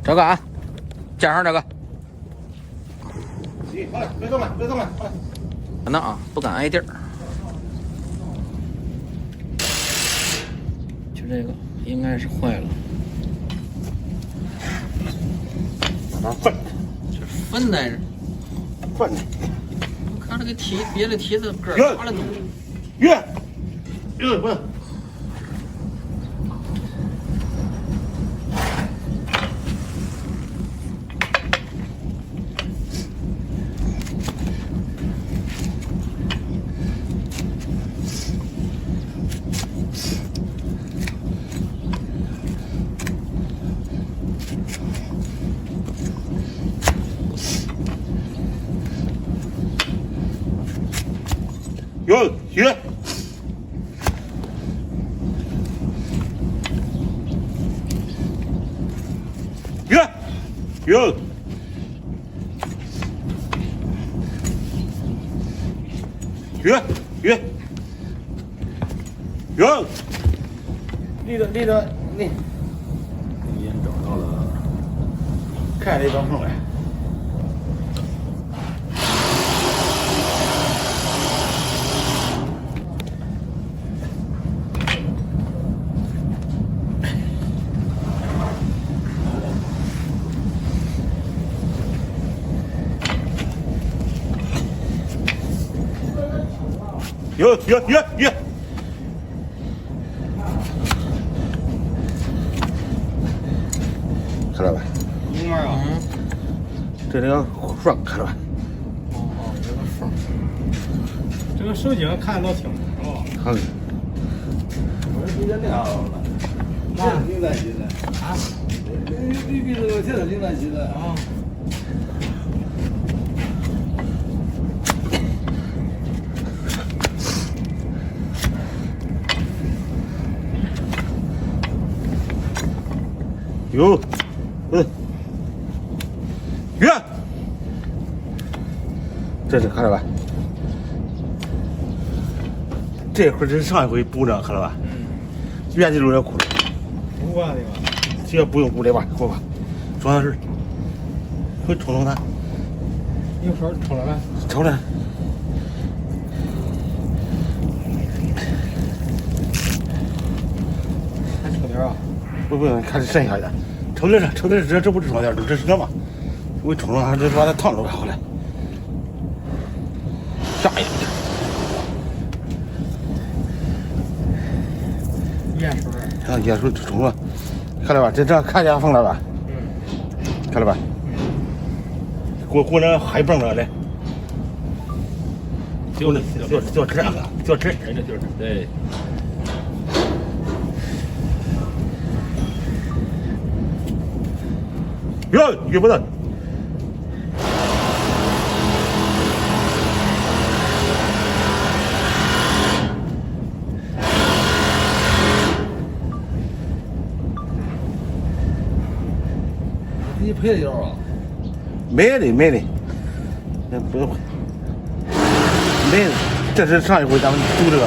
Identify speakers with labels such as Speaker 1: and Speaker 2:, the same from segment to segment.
Speaker 1: 这个啊，加上这个。
Speaker 2: 好了，别动了，别动了，好了。
Speaker 1: 等等啊，不敢挨地儿。就这个应该是坏了。
Speaker 2: 拿粪，
Speaker 1: 这粪在这。
Speaker 2: 粪。
Speaker 1: 我看这个梯，别的梯子个儿大了都。
Speaker 2: 越，不是。有学，有，有，立着，你
Speaker 3: 已经找到了，
Speaker 2: 看这张缝来。有，看到吧？
Speaker 3: 明白啊？
Speaker 2: 这个缝看到吧？
Speaker 3: 哦，有个缝。这个手机上看都挺清楚。
Speaker 2: 看。
Speaker 4: 我是比较亮了，现在挺担心的啊。比这个现在挺担心的啊。
Speaker 2: 有，远，这是看到吧？这会儿是上一回补的，看到吧？原地路也哭了。
Speaker 3: 补过的吧？
Speaker 2: 这个不用补的吧？过吧，装的是，会冲动它。
Speaker 3: 有手抽了呗？
Speaker 2: 抽了。
Speaker 3: 还抽点啊？
Speaker 2: 不，看剩下的，抽的是这不是装点，这是什么？我冲动它，这把它烫住了，后来。下一个。
Speaker 3: 验出来。
Speaker 2: 验出冲了，看到吧？这看见缝了吧？看到吧？给我那海泵了嘞。就这个，就这，
Speaker 1: 就是对。
Speaker 2: 哟，遇不到。
Speaker 4: 你赔了腰啊？
Speaker 2: 没的，那不用。没的，这是上一回咱们读这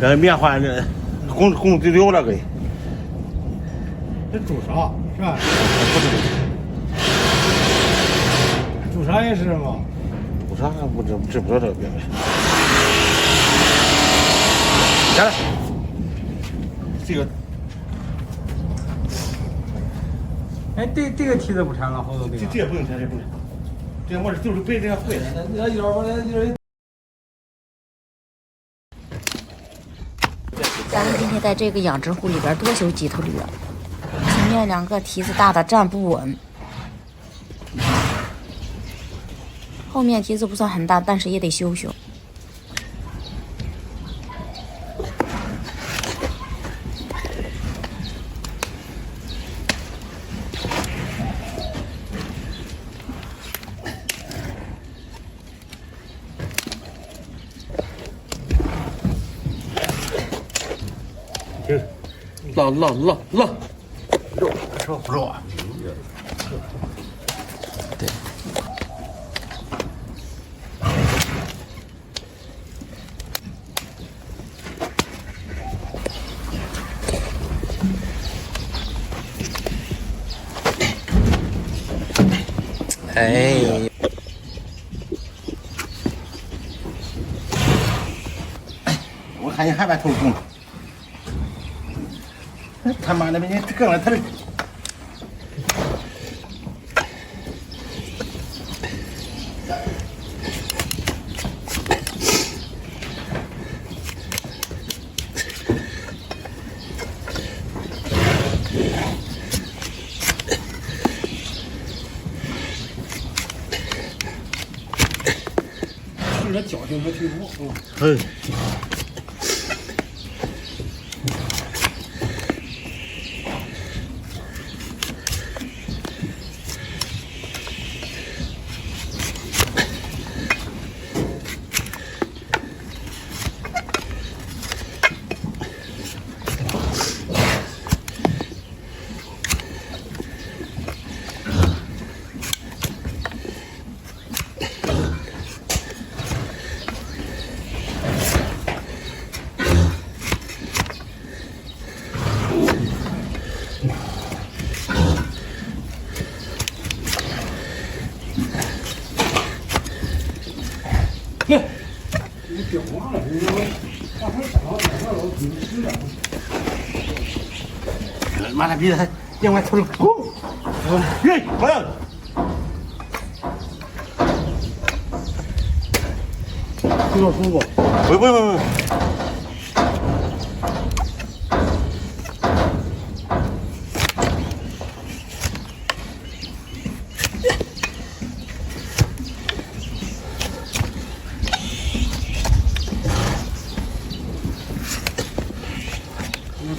Speaker 2: 个棉花这红滴溜了给。
Speaker 3: 这朱砂是吧？
Speaker 2: 不是。
Speaker 3: 朱砂也是吗？
Speaker 2: 朱砂不知不道这个病。来了，这个。
Speaker 3: 哎，这个梯子不拆了，后头
Speaker 2: 这也不用拆，这不用。这我这就是背这个会的。
Speaker 4: 那腰
Speaker 5: 咱们今天在这个养殖户里边多修几头驴，前面两个蹄子大的站不稳，后面蹄子不算很大，但是也得修修。
Speaker 1: 捞，
Speaker 2: 肉说不肉啊？
Speaker 1: 对。
Speaker 2: 哎，我看你还把头拱，他妈的，你更了他的。
Speaker 3: 这矫情还挺多啊。
Speaker 2: 哎。
Speaker 3: 你表忘了，你说往上涨，往上老挺吃的。
Speaker 2: 妈的逼的，另外头滚！嘿，过来！
Speaker 3: 这个叔叔，
Speaker 2: 喂。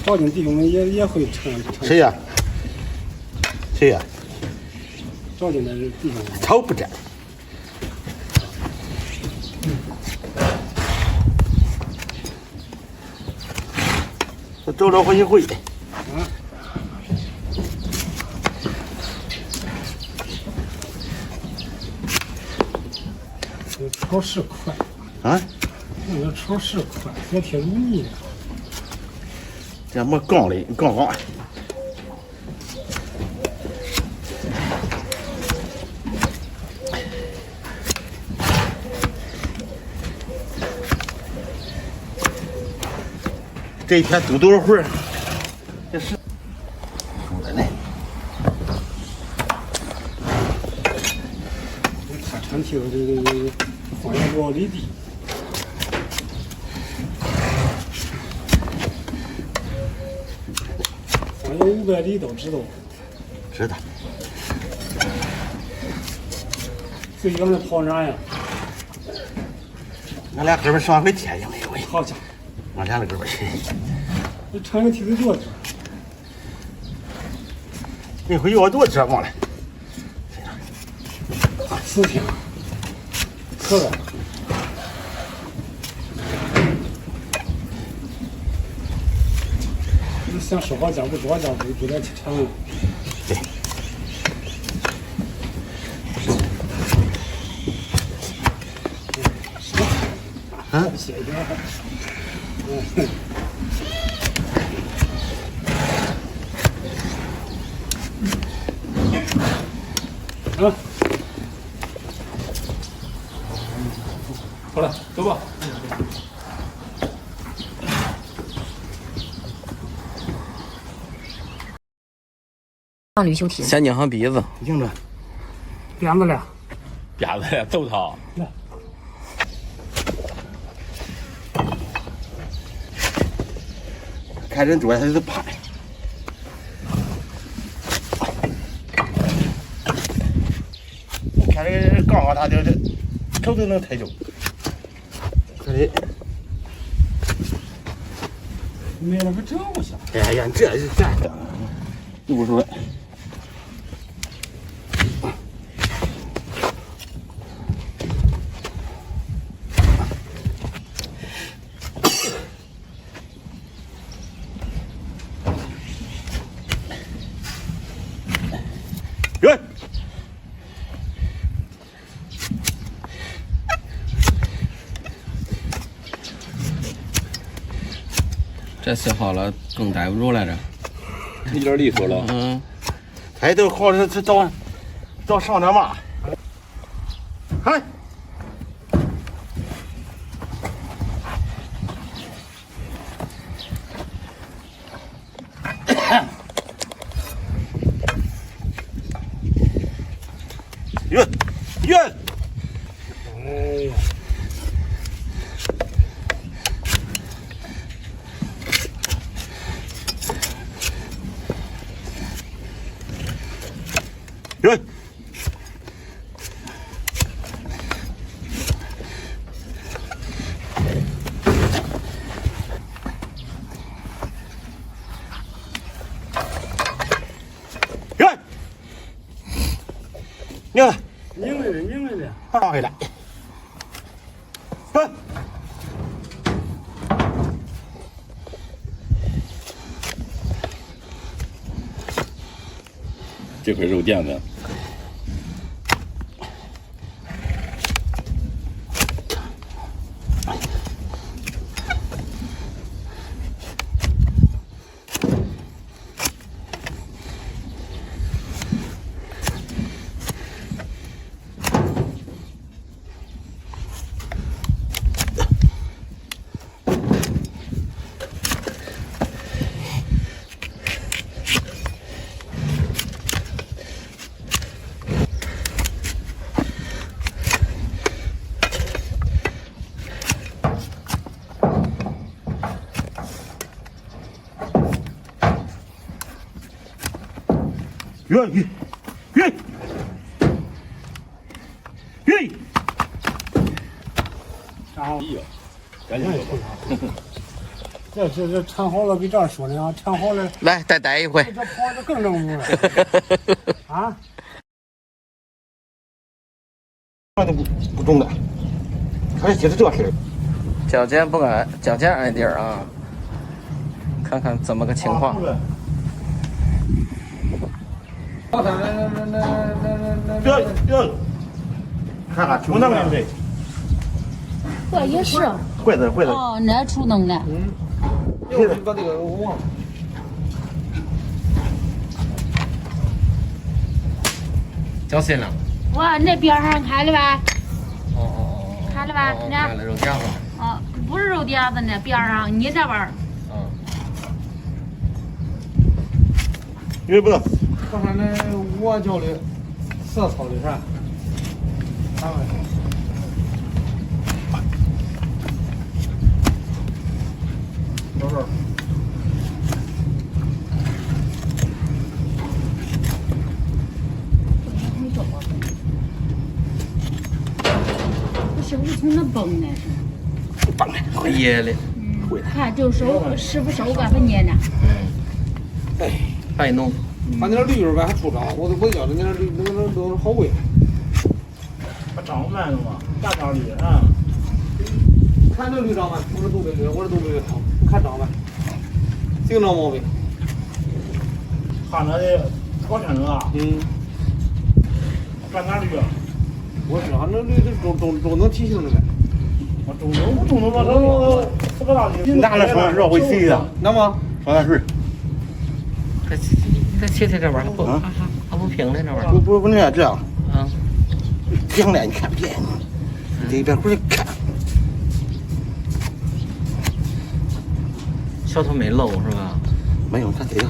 Speaker 3: 报警弟兄们也会承。
Speaker 2: 谁呀？谁呀？
Speaker 3: 报警的弟兄们。
Speaker 2: 超不沾。这走了回去回。
Speaker 3: 啊。这超市快。
Speaker 2: 啊？
Speaker 3: 那个超市快，也挺容易的。
Speaker 2: 这没杠嘞，杠。这一天堵多少会儿？这是。我来。
Speaker 3: 他产品这方圆多少里地？方圆500里都知道。
Speaker 2: 知道。
Speaker 3: 最远的跑哪呀？
Speaker 2: 俺俩哥们上回天津那回。
Speaker 3: 好家伙！
Speaker 2: 俺俩哥们去。
Speaker 3: 那穿个梯子多久？
Speaker 2: 那回要多折忘了。
Speaker 3: 4天。可了。你想说好家不多家不得去长。
Speaker 2: 对。啊？
Speaker 3: 谢谢。啊。
Speaker 4: 好了，走吧。
Speaker 5: 上驴修蹄子。
Speaker 1: 先拧上鼻子，
Speaker 2: 硬着。
Speaker 3: 鞭子了。
Speaker 1: 鞭子呀，揍他。
Speaker 2: 看人多，他就怕。看这个刚好他就是头都能抬住。这里。
Speaker 3: 没了个这么下。
Speaker 2: 哎呀，这是这的，捂住了。远。
Speaker 1: 这次好了，更逮不住来着。
Speaker 4: 有点利索了。
Speaker 1: 嗯。
Speaker 2: 哎，都好，这到上点嘛。来。运运，
Speaker 3: 哎呀，
Speaker 2: 运，运，拧了，
Speaker 3: 拧来的，拧来的。
Speaker 2: 放回来。滚。
Speaker 6: 这回肉垫子。
Speaker 2: 运运运运，
Speaker 3: 然后
Speaker 6: 赶紧走吧。
Speaker 3: 这缠好了，比这儿说的啊，缠好了，
Speaker 1: 来再逮一回。
Speaker 3: 这跑的更正路了啊！
Speaker 2: 那都不中的，还接着这事儿。
Speaker 1: 脚尖不敢，脚尖挨地儿啊，看看怎么个情况。
Speaker 2: 运，看看出能的没？
Speaker 5: 这也是。
Speaker 2: 会的会的。
Speaker 5: 哦，那出能的。
Speaker 4: 又把这个我忘了。
Speaker 1: 交心了。
Speaker 5: 哇，那边上开了吧？
Speaker 1: 哦，
Speaker 5: 开了吧？你看。
Speaker 1: 开了肉垫子。
Speaker 5: 哦，不是肉垫子呢，边上你这边儿。
Speaker 2: 因为不能。
Speaker 4: 看看那我教的色草的啥？到这儿。
Speaker 5: 这是不是从那崩的？
Speaker 2: 绑的，会
Speaker 1: 噎的。
Speaker 2: 会的。
Speaker 5: 看，就手师傅手感很捏呢。
Speaker 2: 哎，
Speaker 1: 还弄。
Speaker 4: 他那绿肉呗还出张，我觉得那都好贵。
Speaker 3: 把张卖了嘛，大张绿啊。
Speaker 4: 看这绿张呗，我这东北绿，我这东北绿好，你看张呗，净张毛病。
Speaker 3: 他那的高产啊，干哪绿啊？
Speaker 4: 我知道那绿这中能提醒的呗。
Speaker 3: 我中能不中能吧？这个大的。
Speaker 2: 拿来说绕回谁的？
Speaker 4: 那么
Speaker 2: 说那是。
Speaker 1: 再切这边儿，还不平的这边儿。
Speaker 2: 不能这样。
Speaker 1: 啊。
Speaker 2: 平了你看不见，你这边回去看。
Speaker 1: 小头没漏是吧？
Speaker 2: 没有，他这个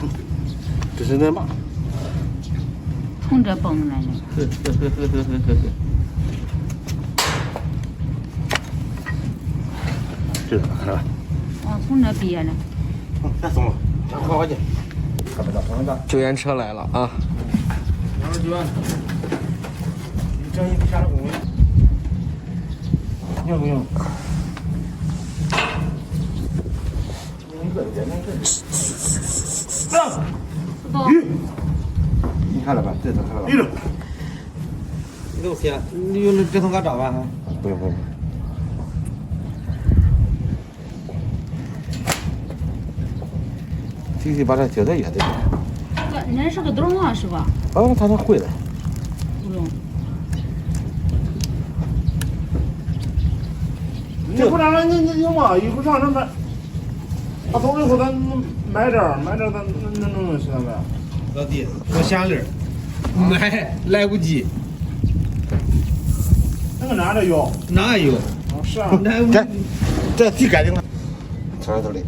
Speaker 2: 这是那嘛。
Speaker 5: 从这崩来的。
Speaker 2: 是的，是吧？
Speaker 5: 哦，从这憋呢。
Speaker 2: 再松了，快回去。
Speaker 1: 救援车来了啊
Speaker 4: ！29万，
Speaker 3: 你整一个下了工，用不用？
Speaker 2: 你看了吧？这都看了吧？
Speaker 4: 你给我贴，你用这头给找吧哈。
Speaker 2: 不用不用。继续把它接在也得。
Speaker 5: 那是个洞啊，是吧？
Speaker 2: 哦，他会的。
Speaker 5: 不用。
Speaker 3: 你不让人你嘛，一不上这买，他走了以后咱买点咱能行呗？
Speaker 4: 老弟，我闲了，买来不及。
Speaker 3: 那个哪的有？
Speaker 4: 哪有？
Speaker 3: 是啊，
Speaker 2: 这地干净了，瞅瞅里。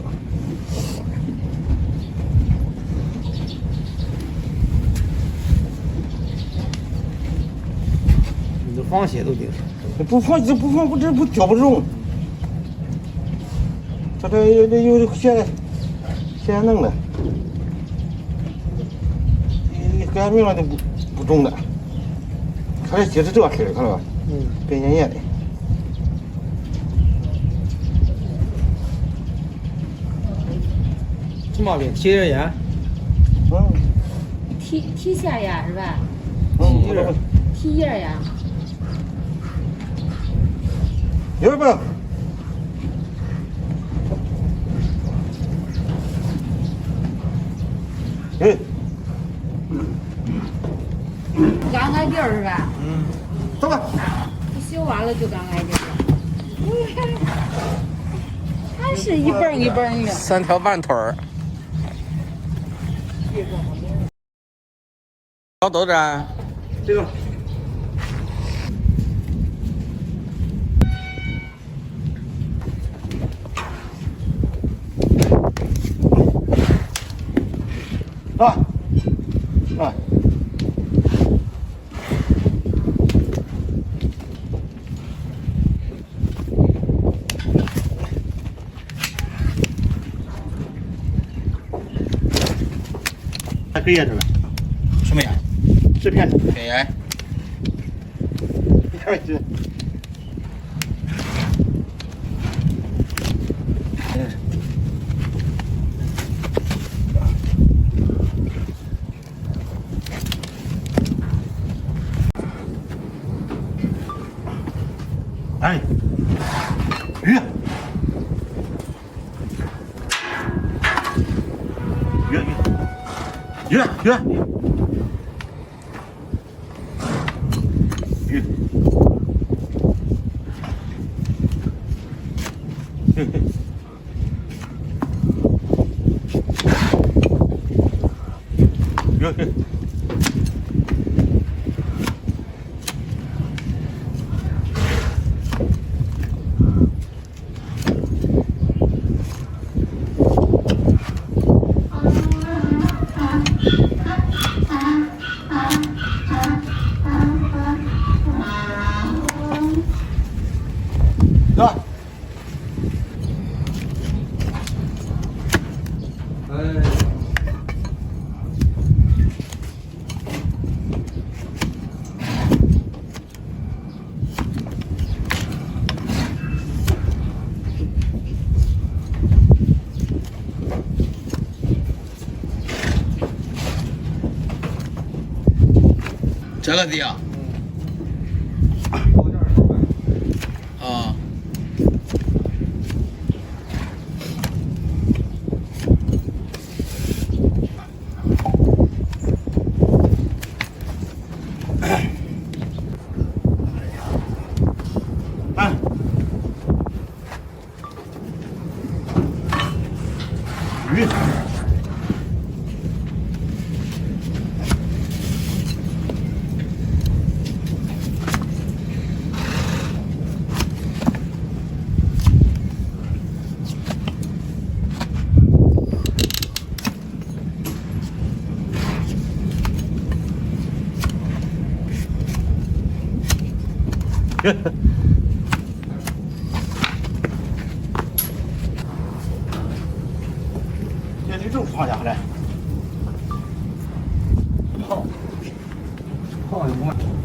Speaker 4: 你这放血都顶上。
Speaker 2: 不放不这不搅不中。他这有现在弄的，干命了就不中的。他这血是这样开的，看到吧？变黏黏的。
Speaker 4: 什么病？提着烟？
Speaker 5: 提线呀是吧？
Speaker 2: 嗯，
Speaker 5: 提叶呀。
Speaker 2: 有没有？哎，
Speaker 5: 刚挨地儿是吧？
Speaker 2: 走吧。
Speaker 5: 修完了就刚挨地儿。还是一蹦一蹦的。
Speaker 1: 3条半腿儿。好多着。
Speaker 2: 这个。啊，啊，还可以这个，
Speaker 1: 什么呀？
Speaker 2: 纸片子，
Speaker 1: 片烟。
Speaker 2: 你看这。哎，鱼，走。
Speaker 1: 这个地啊。啊。
Speaker 2: 哎，鱼。这你正放下来。
Speaker 4: 好，好，你看。